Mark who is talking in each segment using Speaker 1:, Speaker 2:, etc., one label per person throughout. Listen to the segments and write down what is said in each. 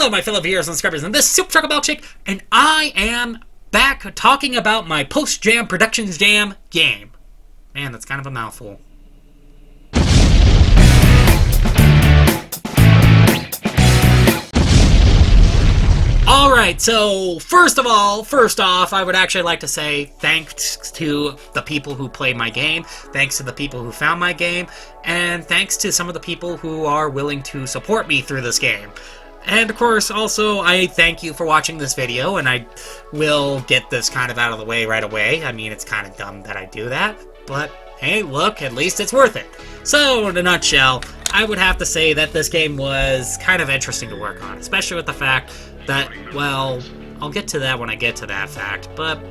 Speaker 1: Hello, my fellow viewers and subscribers, and this is Supercholatemilkshake, and I am back talking about my post-jam Productions Jam game. Man, that's kind of a mouthful. Alright, so first off, I would actually like to say thanks to the people who played my game, thanks to the people who found my game, and thanks to some of the people who are willing to support me through this game. And of course, also, I thank you for watching this video, and I will get this kind of out of the way right away. I mean, it's kind of dumb that I do that, but hey, look, at least it's worth it. So, in a nutshell, I would have to say that this game was kind of interesting to work on, especially with the fact that, well, I'll get to that when I get to that fact, but,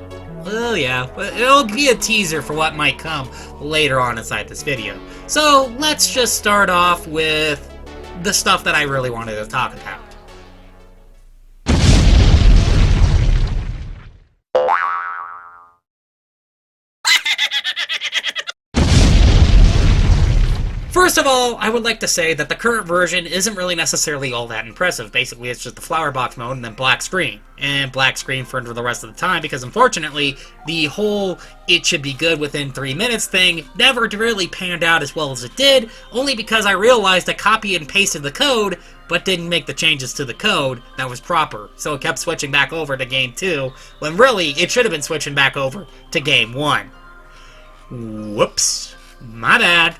Speaker 1: well, yeah, it'll be a teaser for what might come later on inside this video. So, let's just start off with the stuff that I really wanted to talk about. First of all, I would like to say that the current version isn't really necessarily all that impressive. Basically, it's just the flower box mode and then black screen. And black screen for the rest of the time, because unfortunately, the whole it should be good within 3 minutes thing never really panned out as well as it did, only because I realized I copied and pasted the code, but didn't make the changes to the code that was proper. So it kept switching back over to game 2, when really, it should have been switching back over to game 1. Whoops. My bad.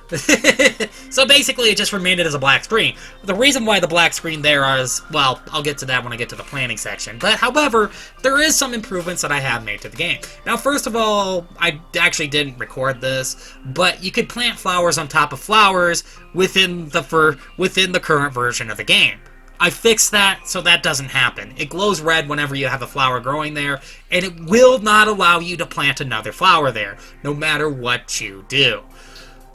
Speaker 1: So basically it just remained as a black screen. The reason why the black screen there is, well, I'll get to that when I get to the planning section. But however, there is some improvements that I have made to the game. Now first of all, I actually didn't record this, but you could plant flowers on top of flowers within the current version of the game. I fixed that so that doesn't happen. It glows red whenever you have a flower growing there, and it will not allow you to plant another flower there, no matter what you do.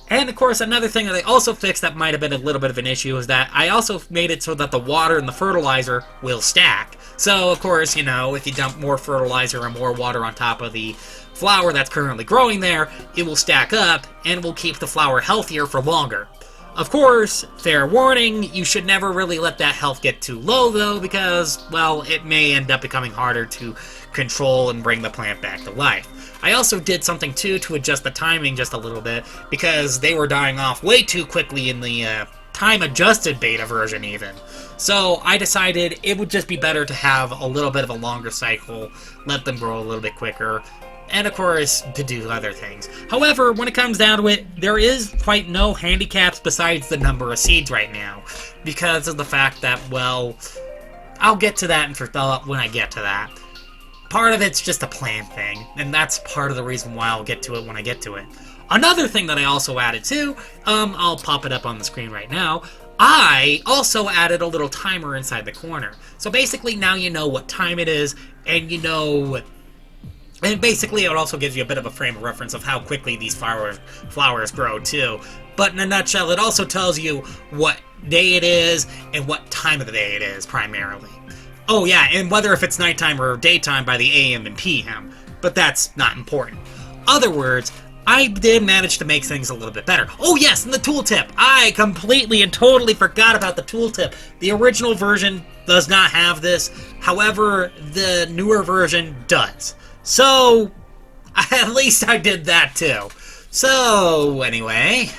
Speaker 1: And of course, another thing that I also fixed that might have been a little bit of an issue is that I also made it so that the water and the fertilizer will stack. So, of course, you know, if you dump more fertilizer and more water on top of the flower that's currently growing there, it will stack up and will keep the flower healthier for longer. Of course, fair warning, you should never really let that health get too low, though, because, well, it may end up becoming harder to control and bring the plant back to life. I also did something, too, to adjust the timing just a little bit, because they were dying off way too quickly in the time-adjusted beta version, even. So I decided it would just be better to have a little bit of a longer cycle, let them grow a little bit quicker, and of course, to do other things. However, when it comes down to it, there is quite no handicaps besides the number of seeds right now, because of the fact that, well, I'll get to that when I get to that. Part of it's just a plan thing, and that's part of the reason why I'll get to it when I get to it. Another thing that I also added too, I'll pop it up on the screen right now, I also added a little timer inside the corner. So basically now you know what time it is, and you know, and basically it also gives you a bit of a frame of reference of how quickly these flowers grow too. But in a nutshell, it also tells you what day it is and what time of the day it is primarily. Oh yeah, and whether if it's nighttime or daytime by the AM and PM, but that's not important. Other words, I did manage to make things a little bit better. Oh yes, and the tooltip! I completely and totally forgot about the tooltip. The original version does not have this, however, the newer version does. So, at least I did that too. So, anyway.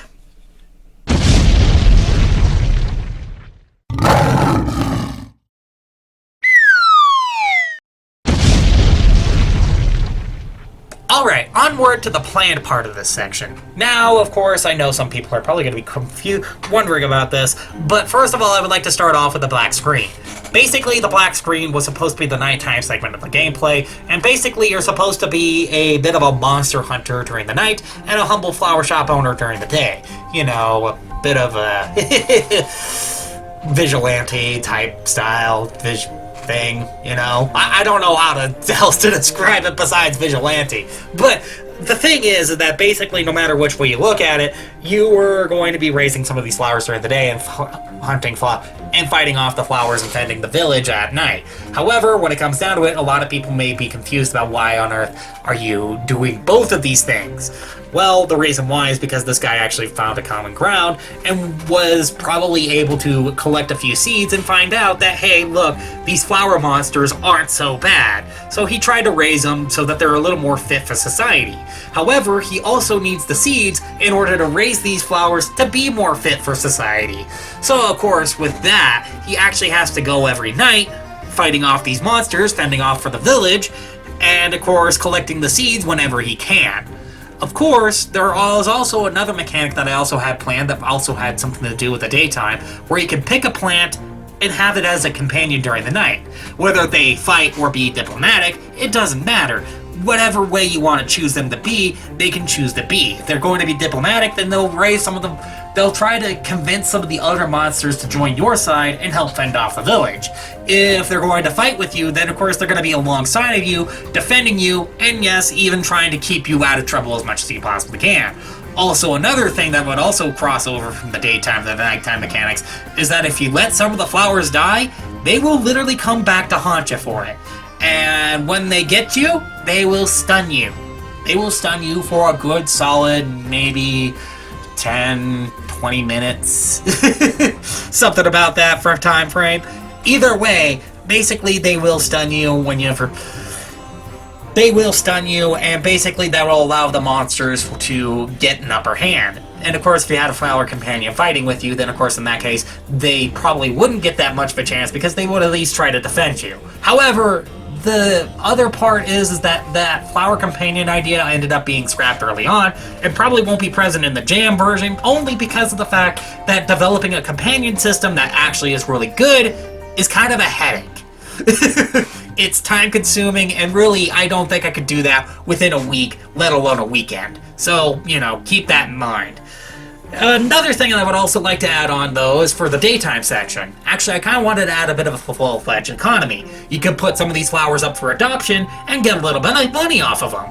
Speaker 1: Alright, onward to the planned part of this section. Now, of course, I know some people are probably going to be wondering about this, but first of all, I would like to start off with the black screen. Basically, the black screen was supposed to be the nighttime segment of the gameplay, and basically you're supposed to be a bit of a monster hunter during the night, and a humble flower shop owner during the day. You know, a bit of a vigilante type style thing, you know? I don't know how else to describe it besides vigilante. But the thing is that basically no matter which way you look at it, you were going to be raising some of these flowers during the day and hunting and fighting off the flowers and tending the village at night. However, when it comes down to it, a lot of people may be confused about why on earth are you doing both of these things. Well, the reason why is because this guy actually found a common ground and was probably able to collect a few seeds and find out that, hey, look, these flower monsters aren't so bad. So he tried to raise them so that they're a little more fit for society. However, he also needs the seeds in order to raise these flowers to be more fit for society. So, of course, with that, he actually has to go every night, fighting off these monsters, fending off for the village, and, of course, collecting the seeds whenever he can. Of course, there is also another mechanic that I also had planned that also had something to do with the daytime, where you can pick a plant and have it as a companion during the night. Whether they fight or be diplomatic, it doesn't matter. Whatever way you want to choose them to be, they can choose to be. If they're going to be diplomatic, then they'll raise some of them. They'll try to convince some of the other monsters to join your side and help fend off the village. If they're going to fight with you, then of course they're going to be alongside of you, defending you, and yes, even trying to keep you out of trouble as much as you possibly can. Also, another thing that would also cross over from the daytime to the nighttime mechanics is that if you let some of the flowers die, they will literally come back to haunt you for it. And when they get you, they will stun you. They will stun you for a good solid maybe 10, 20 minutes. Something about that for a time frame. Either way, basically they will stun you whenever. They will stun you, and basically that will allow the monsters to get an upper hand. And of course, if you had a flower companion fighting with you, then of course in that case, they probably wouldn't get that much of a chance because they would at least try to defend you. However, the other part is that that flower companion idea ended up being scrapped early on and probably won't be present in the jam version, only because of the fact that developing a companion system that actually is really good is kind of a headache. It's time consuming, and really I don't think I could do that within a week, let alone a weekend. So, keep that in mind. Another thing I would also like to add on, though, is for the daytime section. Actually, I kind of wanted to add a bit of a full-fledged economy. You could put some of these flowers up for adoption and get a little bit of money off of them.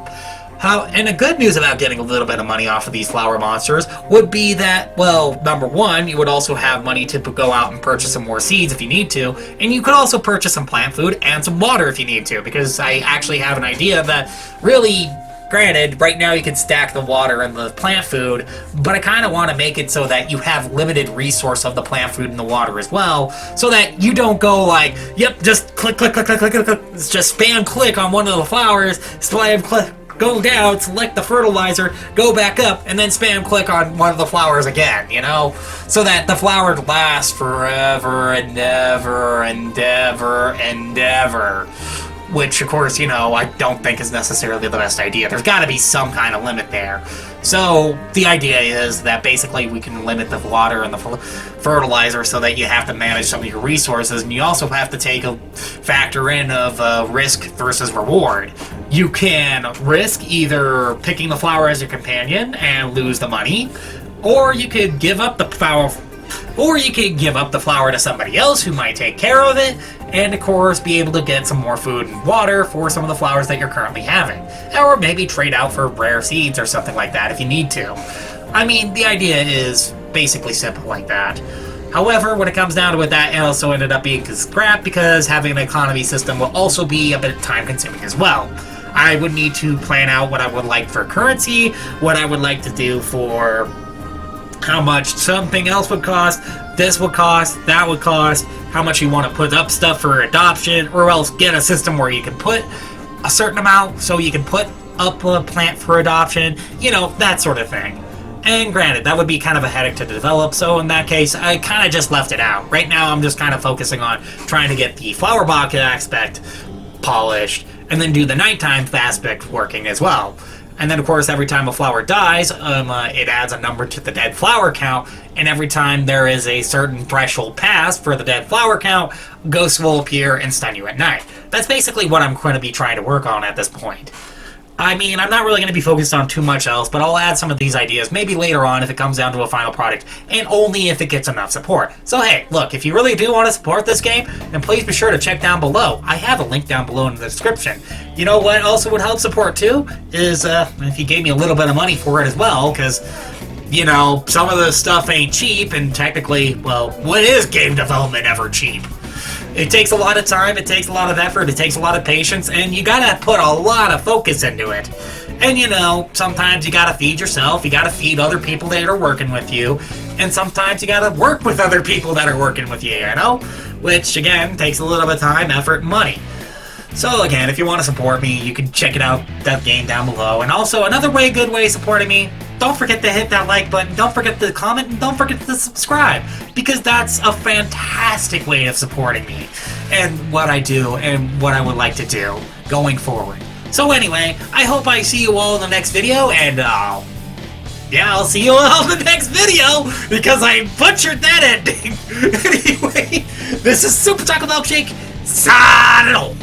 Speaker 1: And the good news about getting a little bit of money off of these flower monsters would be that, well, number one, you would also have money to go out and purchase some more seeds if you need to, and you could also purchase some plant food and some water if you need to, because I actually have an idea that really... Granted, right now you can stack the water and the plant food, but I kind of want to make it so that you have limited resource of the plant food and the water as well, so that you don't go like, yep, just click, click, click, click, click, click, click, just spam click on one of the flowers, spam click, go down, select the fertilizer, go back up, and then spam click on one of the flowers again, so that the flower lasts forever and ever and ever and ever. Which, of course, I don't think is necessarily the best idea. There's got to be some kind of limit there. So, the idea is that basically we can limit the water and the fertilizer so that you have to manage some of your resources, and you also have to take a factor in of risk versus reward. You can risk either picking the flower as your companion and lose the money, or you could give up the flower... Or you could give up the flower to somebody else who might take care of it, and of course be able to get some more food and water for some of the flowers that you're currently having. Or maybe trade out for rare seeds or something like that if you need to. I mean, the idea is basically simple like that. However, when it comes down to it, that also ended up being scrapped because having an economy system will also be a bit time consuming as well. I would need to plan out what I would like for currency, what I would like to do for how much something else would cost, this would cost, that would cost, how much you want to put up stuff for adoption, or else get a system where you can put a certain amount so you can put up a plant for adoption, that sort of thing. And granted, that would be kind of a headache to develop, so in that case, I kind of just left it out. Right now, I'm just kind of focusing on trying to get the flower box aspect polished, and then do the nighttime aspect working as well. And then, of course, every time a flower dies, it adds a number to the dead flower count, and every time there is a certain threshold passed for the dead flower count, ghosts will appear and stun you at night. That's basically what I'm going to be trying to work on at this point. I mean, I'm not really going to be focused on too much else, but I'll add some of these ideas maybe later on if it comes down to a final product, and only if it gets enough support. So hey, look, if you really do want to support this game, then please be sure to check down below. I have a link down below in the description. You know what also would help support too? Is if you gave me a little bit of money for it as well, because you know, some of the stuff ain't cheap, and technically, well, when is game development ever cheap? It takes a lot of time, it takes a lot of effort, it takes a lot of patience, and you gotta put a lot of focus into it. And you know, sometimes you gotta feed yourself, you gotta feed other people that are working with you, and sometimes you gotta work with other people that are working with you, you know? Which, again, takes a little bit of time, effort, and money. So again, if you want to support me, you can check it out, that game down below. And also, another good way of supporting me, don't forget to hit that like button, don't forget to comment, and don't forget to subscribe, because that's a fantastic way of supporting me and what I do and what I would like to do going forward. So anyway, I hope I see you all in the next video, and yeah, I'll see you all in the next video, because I butchered that ending. Anyway, this is Super Chocolate Milkshake, signing off.